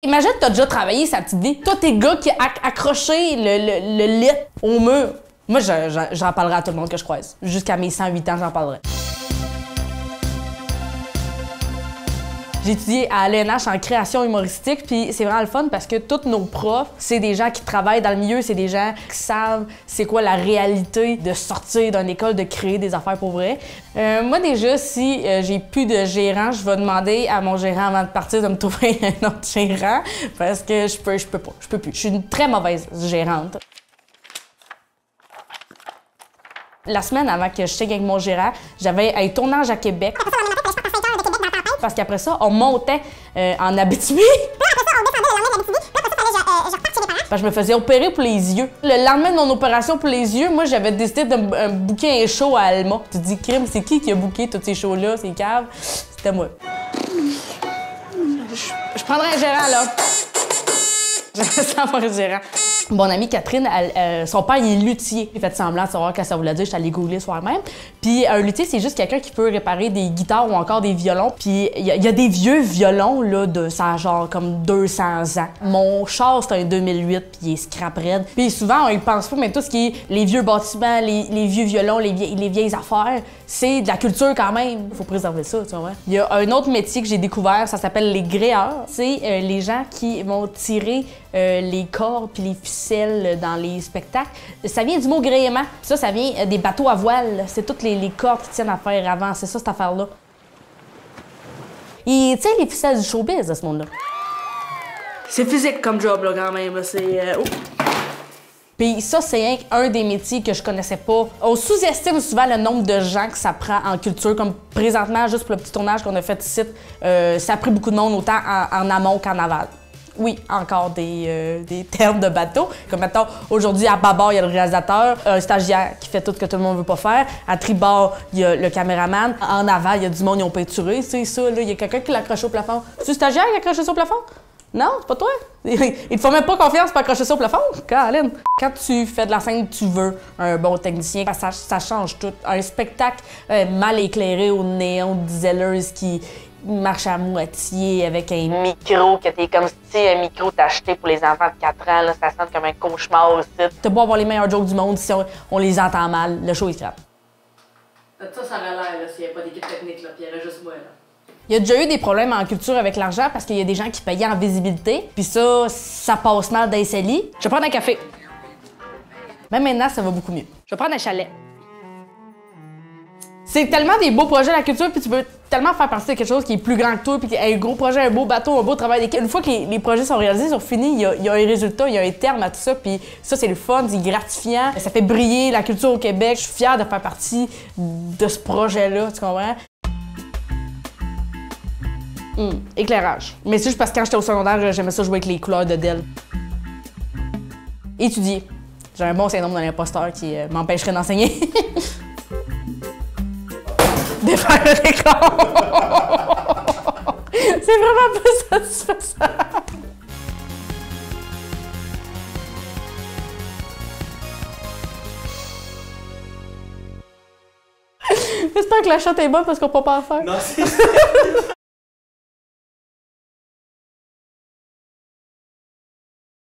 Imagine que t'as déjà travaillé sa petite vie. Toi, t'es gars qui a accroché le lit au mur. Moi, j'en parlerai à tout le monde que je croise. Jusqu'à mes 108 ans, j'en parlerai. J'ai étudié à l'ENH en création humoristique, puis c'est vraiment le fun parce que tous nos profs, c'est des gens qui travaillent dans le milieu, c'est des gens qui savent c'est quoi la réalité de sortir d'une école, de créer des affaires pour vrai. Moi déjà, si j'ai plus de gérant, je vais demander à mon gérant avant de partir de me trouver un autre gérant parce que je peux plus. Je suis une très mauvaise gérante. La semaine avant que je check avec mon gérant, j'avais un tournage à Québec. Parce qu'après ça, on montait en Abitibi. Parce que je me faisais opérer pour les yeux. Le lendemain de mon opération pour les yeux, moi, j'avais décidé de booker un show à Alma. Tu te dis, crime, c'est qui a booké tous ces shows-là, ces caves? C'était moi. Je prendrais un gérant, là. Je vais avoir un gérant. Mon amie Catherine, son père, il est luthier. Il fait semblant de savoir ce que ça voulait dire. Je suis allée googler soir-même. Puis un luthier, c'est juste quelqu'un qui peut réparer des guitares ou encore des violons. Puis il y a des vieux violons, là, de ça genre comme 200 ans. Mon char, c'est un 2008, puis il est scrap raide. Puis souvent, on y pense pas, mais tout ce qui est les vieux bâtiments, les vieux violons, les vieilles affaires, c'est de la culture quand même. Faut préserver ça, tu vois. Il y a un autre métier que j'ai découvert, ça s'appelle les gréeurs. C'est les gens qui vont tirer les cordes puis les ficelles dans les spectacles. Ça vient du mot gréement. Ça vient des bateaux à voile. C'est toutes les cordes qui tiennent à faire avant. C'est ça, cette affaire-là. Et tu sais, les ficelles du showbiz, de ce monde-là. C'est physique comme job, là, quand même. C'est... Puis ça, c'est un des métiers que je connaissais pas. On sous-estime souvent le nombre de gens que ça prend en culture, comme présentement, juste pour le petit tournage qu'on a fait ici, ça a pris beaucoup de monde, autant en amont qu'en aval. Oui, encore des termes de bateau. Comme maintenant, aujourd'hui, à bâbord, il y a le réalisateur, un stagiaire qui fait tout ce que tout le monde veut pas faire. À tribord, il y a le caméraman. En aval, il y a du monde qui ont peinturé. C'est ça, là, il y a quelqu'un qui l'a accroché au plafond. C'est le stagiaire qui a accroché ça au plafond? Non, c'est pas toi. Il te faut même pas confiance pour accrocher ça au plafond, Caroline. Quand tu fais de la scène, tu veux un bon technicien. Ça change tout. Un spectacle mal éclairé au néon de Zellers qui marche à moitié avec un micro, que t'es comme si un micro t'as acheté pour les enfants de 4 ans, là, ça sonne comme un cauchemar aussi. T'as beau avoir les meilleurs jokes du monde, si on les entend mal, le show il scrape. Ça aurait l'air, là, s'il n'y avait pas d'équipe technique, là, puis il y avait juste moi, là. Il y a déjà eu des problèmes en culture avec l'argent parce qu'il y a des gens qui payaient en visibilité, puis ça passe mal dans les salis. Je vais prendre un café. Même maintenant, ça va beaucoup mieux. Je vais prendre un chalet. C'est tellement des beaux projets la culture, puis tu veux tellement faire partie de quelque chose qui est plus grand que toi, puis un gros projet, un beau bateau, un beau travail d'équipe. Une fois que les projets sont réalisés, ils sont finis, il y a un résultat, il y a un terme à tout ça, puis ça, c'est le fun, c'est gratifiant. Ça fait briller la culture au Québec. Je suis fière de faire partie de ce projet-là, tu comprends? Éclairage. Mais c'est juste parce que quand j'étais au secondaire, j'aimais ça jouer avec les couleurs de Dell. Étudier. J'ai un bon syndrome de l'imposteur qui m'empêcherait d'enseigner. Défaire le décor! C'est vraiment pas satisfaisant. J'espère que la chatte est bonne parce qu'on peut pas en faire. Non, c'est